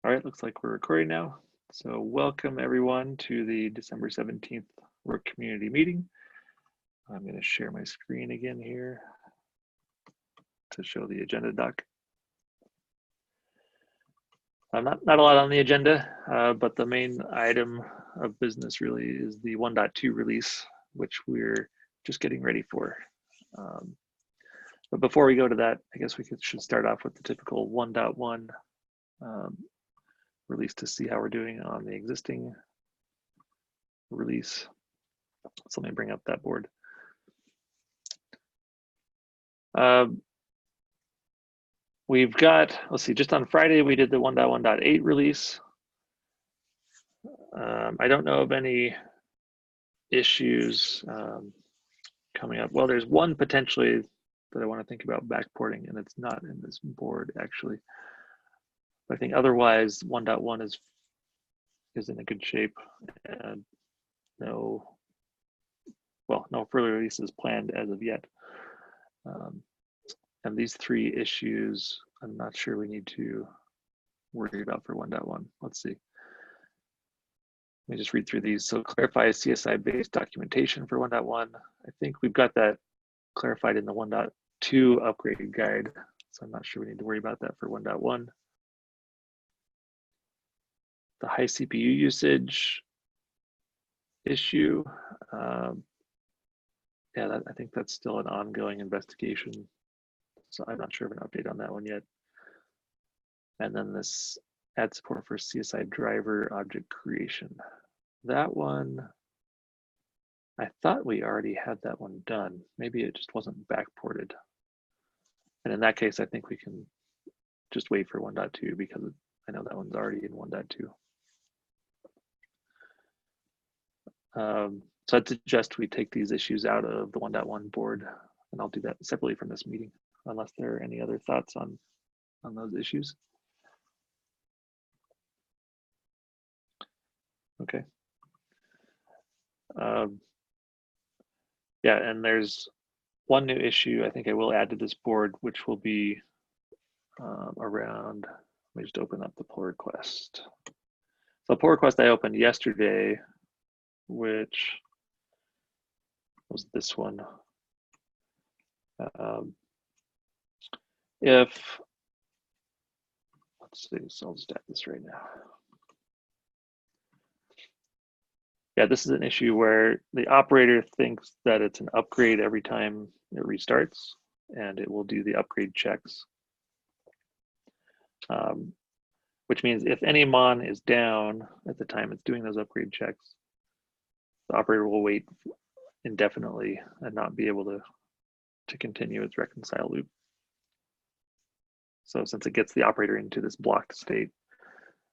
All right, looks like we're recording now. So welcome everyone to the December 17th Rook community meeting. I'm going to share my screen again here to show the agenda doc. Not a lot on the agenda, but the main item of business really is the 1.2 release, which we're just getting ready for. But before we go to that, I guess we should start off with the typical 1.1 release to see how we're doing on the existing release. So let me bring up that board. We've got, let's see, just on Friday, we did the 1.1.8 release. I don't know of any issues coming up. Well, there's one potentially that I want to think about backporting, and it's not in this board actually. I think otherwise 1.1 is in a good shape, and no further releases planned as of yet. And these three issues, I'm not sure we need to worry about for 1.1. Let's see. Let me just read through these. So clarify CSI-based documentation for 1.1. I think we've got that clarified in the 1.2 upgrade guide. So I'm not sure we need to worry about that for 1.1. The high CPU usage issue. Yeah, I think that's still an ongoing investigation. So I'm not sure of an update on that one yet. And then this add support for CSI driver object creation. That one, I thought we already had that one done. Maybe it just wasn't backported. And in that case, I think we can just wait for 1.2 because I know that one's already in 1.2. So I'd suggest we take these issues out of the 1.1 board, and I'll do that separately from this meeting, unless there are any other thoughts on those issues. Okay. Yeah, and there's one new issue I think I will add to this board, which will be around, let me just open up the pull request. So pull request I opened yesterday, which was this one. Let's see, so I'll just add this right now. Yeah, this is an issue where the operator thinks that it's an upgrade every time it restarts, and it will do the upgrade checks. Which means if any mon is down at the time it's doing those upgrade checks, the operator will wait indefinitely and not be able to continue its reconcile loop. So since it gets the operator into this blocked state,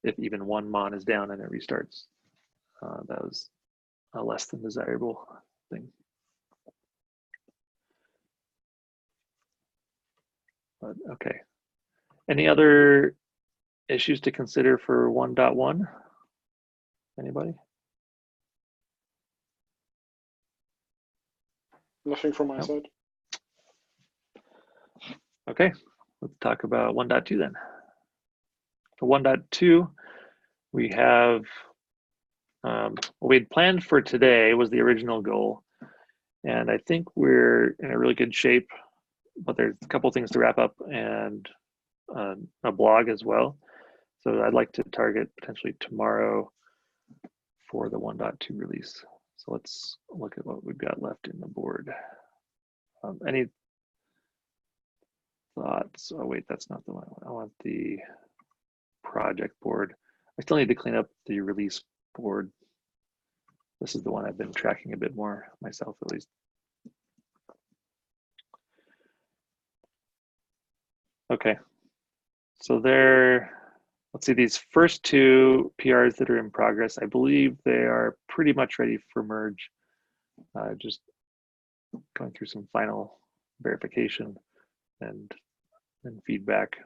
if even one mon is down and it restarts, that was a less than desirable thing. But okay. Any other issues to consider for 1.1? Anybody? Nothing from my side. Okay, let's talk about 1.2 then. For 1.2, we have what we'd planned for today was the original goal. And I think we're in a really good shape, but there's a couple things to wrap up and a blog as well. So I'd like to target potentially tomorrow for the 1.2 release. So let's look at what we've got left in the board. Any thoughts? Oh wait, that's not the one I want. I want the project board. I still need to clean up the release board. This is the one I've been tracking a bit more myself, at least. Okay, so let's see, these first two PRs that are in progress, I believe they are pretty much ready for merge. Just going through some final verification and feedback.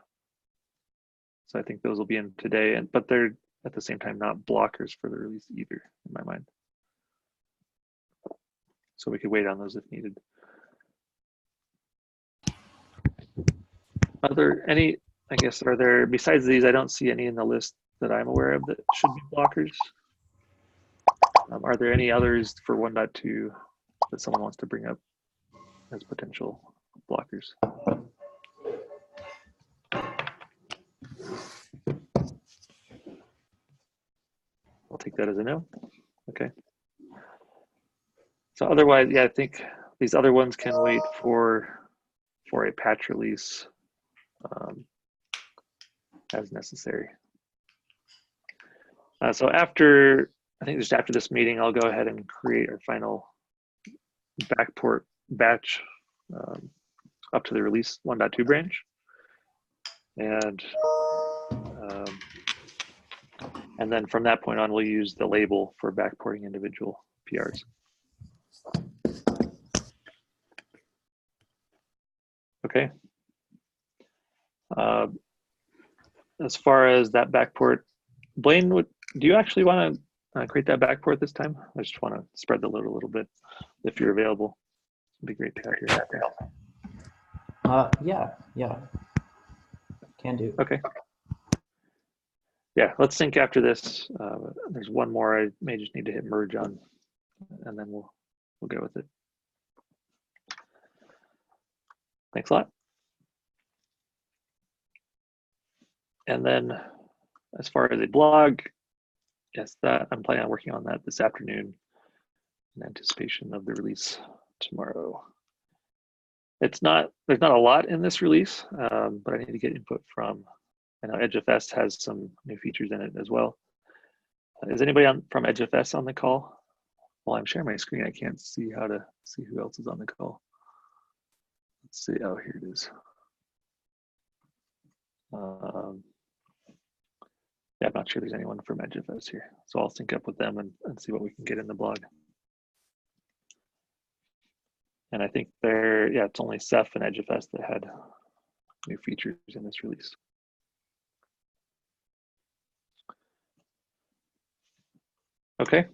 So I think those will be in today, but they're at the same time not blockers for the release either, in my mind. So we could wait on those if needed. I guess, are there, besides these, I don't see any in the list that I'm aware of that should be blockers. Are there any others for 1.2 that someone wants to bring up as potential blockers? I'll take that as a no. Okay. So otherwise, yeah, I think these other ones can wait for a patch release as necessary. So after, I think just after this meeting, I'll go ahead and create our final backport batch up to the release 1.2 branch. And then from that point on, we'll use the label for backporting individual PRs. Okay. As far as that backport, Blaine, do you actually want to create that backport this time? I just want to spread the load a little bit if you're available. It'd be great to have you. Yeah, can do. Okay. Yeah, let's sync after this. There's one more I may just need to hit merge on, and then we'll go with it. Thanks a lot. And then as far as a blog, yes, that I'm planning on working on that this afternoon in anticipation of the release tomorrow. There's not a lot in this release, but I need to get input from, I know EdgeFS has some new features in it as well. Is anybody from EdgeFS on the call? While I'm sharing my screen, I can't see how to see who else is on the call. Let's see, oh, here it is. Yeah, I'm not sure there's anyone from EdgeFS here. So I'll sync up with them and see what we can get in the blog. And I think it's only Ceph and EdgeFS that had new features in this release. Okay.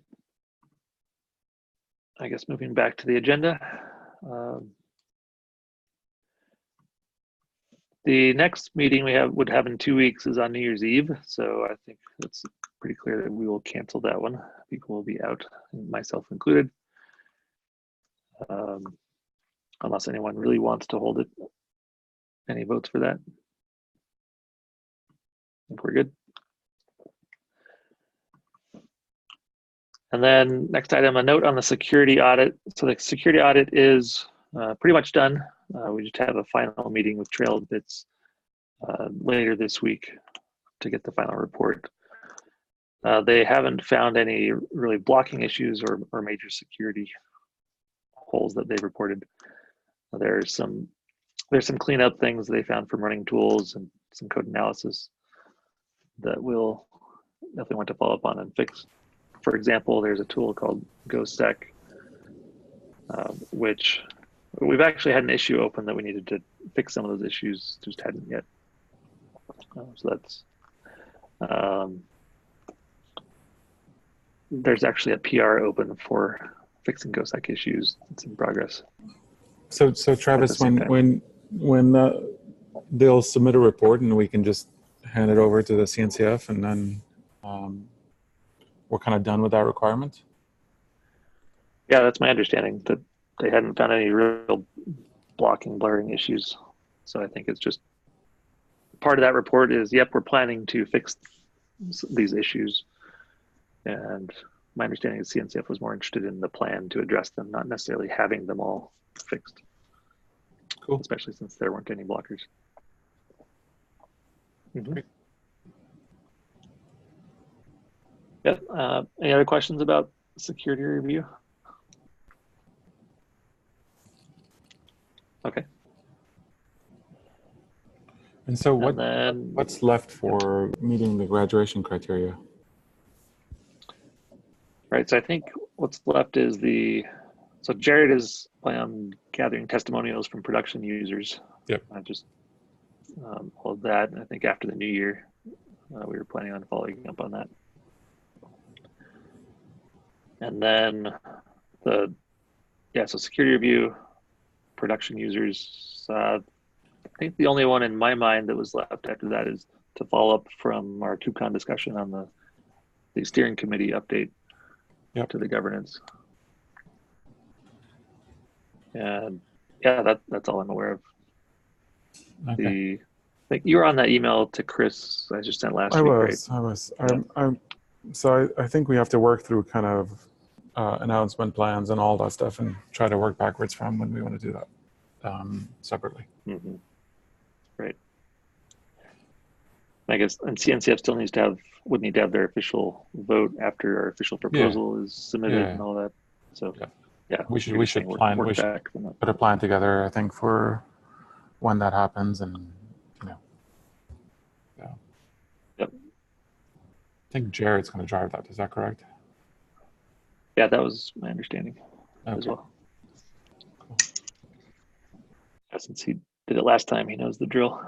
I guess moving back to the agenda. The next meeting we would have in 2 weeks is on New Year's Eve. So I think it's pretty clear that we will cancel that one. People will be out, myself included. Unless anyone really wants to hold it. Any votes for that? I think we're good. And then next item, a note on the security audit. So the security audit is pretty much done. We just have a final meeting with TrailBits later this week to get the final report. They haven't found any really blocking issues or major security holes that they've reported. There's some cleanup things they found from running tools and some code analysis that we'll definitely want to follow up on and fix. For example, there's a tool called GoSec, which we've actually had an issue open that we needed to fix some of those issues, just hadn't yet. So that's, there's actually a PR open for fixing GoSec issues. It's in progress. So Travis, when they'll submit a report and we can just hand it over to the CNCF and then we're kind of done with that requirement? Yeah, that's my understanding, that they hadn't found any real blocking, blurring issues. So I think it's just part of that report is, yep, we're planning to fix these issues. And my understanding is CNCF was more interested in the plan to address them, not necessarily having them all fixed. Cool. Especially since there weren't any blockers. Mm-hmm. Yep. Any other questions about security review? Okay. And so what's left for meeting the graduation criteria? Right, so I think what's left is so Jared is planning on gathering testimonials from production users. Yep. Just all of that. I think after the new year, we were planning on following up on that. And then so security review, production users. I think the only one in my mind that was left after that is to follow up from our KubeCon discussion on the steering committee update to the governance. And yeah, that's all I'm aware of. Okay. I think you were on that email to Chris I just sent last week, right? I was. Yeah. So I think we have to work through kind of announcement plans and all that stuff and try to work backwards from when we want to do that separately. Mm-hmm. Right. I guess, and CNCF still would need to have their official vote after our official proposal is submitted and all that. So yeah, we should plan. We should put a plan together, I think, for when that happens, and Yep. I think Jared's going to drive that. Is that correct? Yeah, that was my understanding as well. Cool. Since he did it last time, he knows the drill.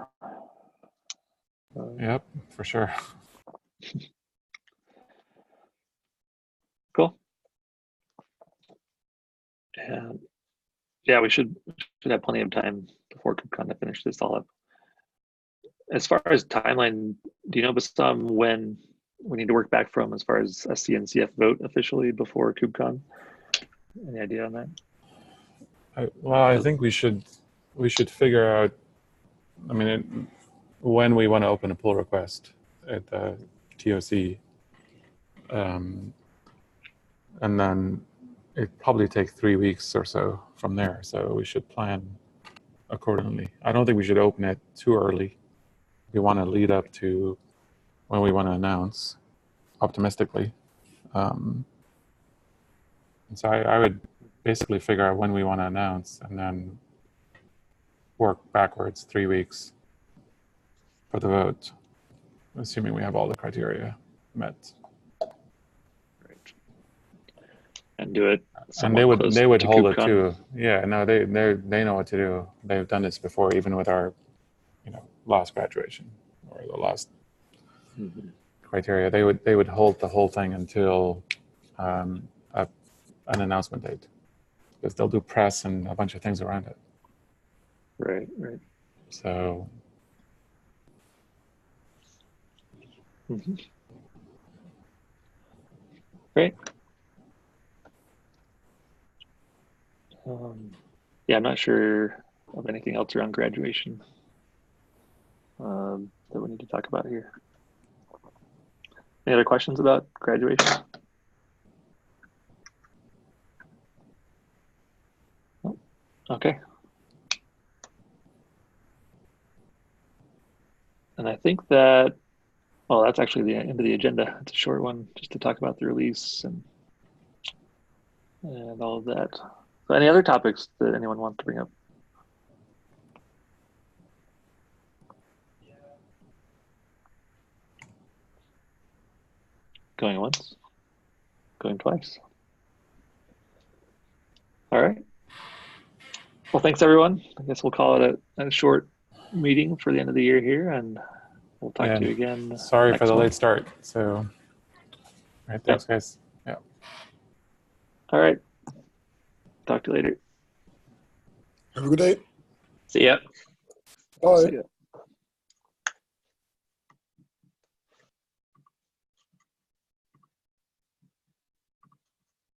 Yep, for sure. Cool. And yeah, we should have plenty of time before KubeCon to finish this all up. As far as timeline, do you know, Bassam, when we need to work back from as far as a CNCF vote officially before KubeCon? Any idea on that? I think we should figure out. I mean, when we want to open a pull request at the TOC, and then it probably take 3 weeks or so from there. So we should plan accordingly. I don't think we should open it too early. We want to lead up to when we want to announce optimistically. And so I would basically figure out when we want to announce and then work backwards 3 weeks for the vote, assuming we have all the criteria met. Right. And do it. And they would hold it too. Yeah, no, they know what to do. They've done this before, even with our, last graduation or the last criteria. They would hold the whole thing until an announcement date, because they'll do press and a bunch of things around it. Right. So. Great. Yeah, I'm not sure of anything else around graduation that we need to talk about here. Any other questions about graduation? Oh, okay. And I think that, well, that's actually the end of the agenda. It's a short one, just to talk about the release and all of that. So any other topics that anyone wants to bring up? Going once, going twice. All right. Well, thanks everyone. I guess we'll call it a short meeting for the end of the year here, and we'll talk to you again. Sorry for the late start. So, all right, thanks, guys. Yeah. All right. Talk to you later. Have a good day. See ya. Bye. See ya.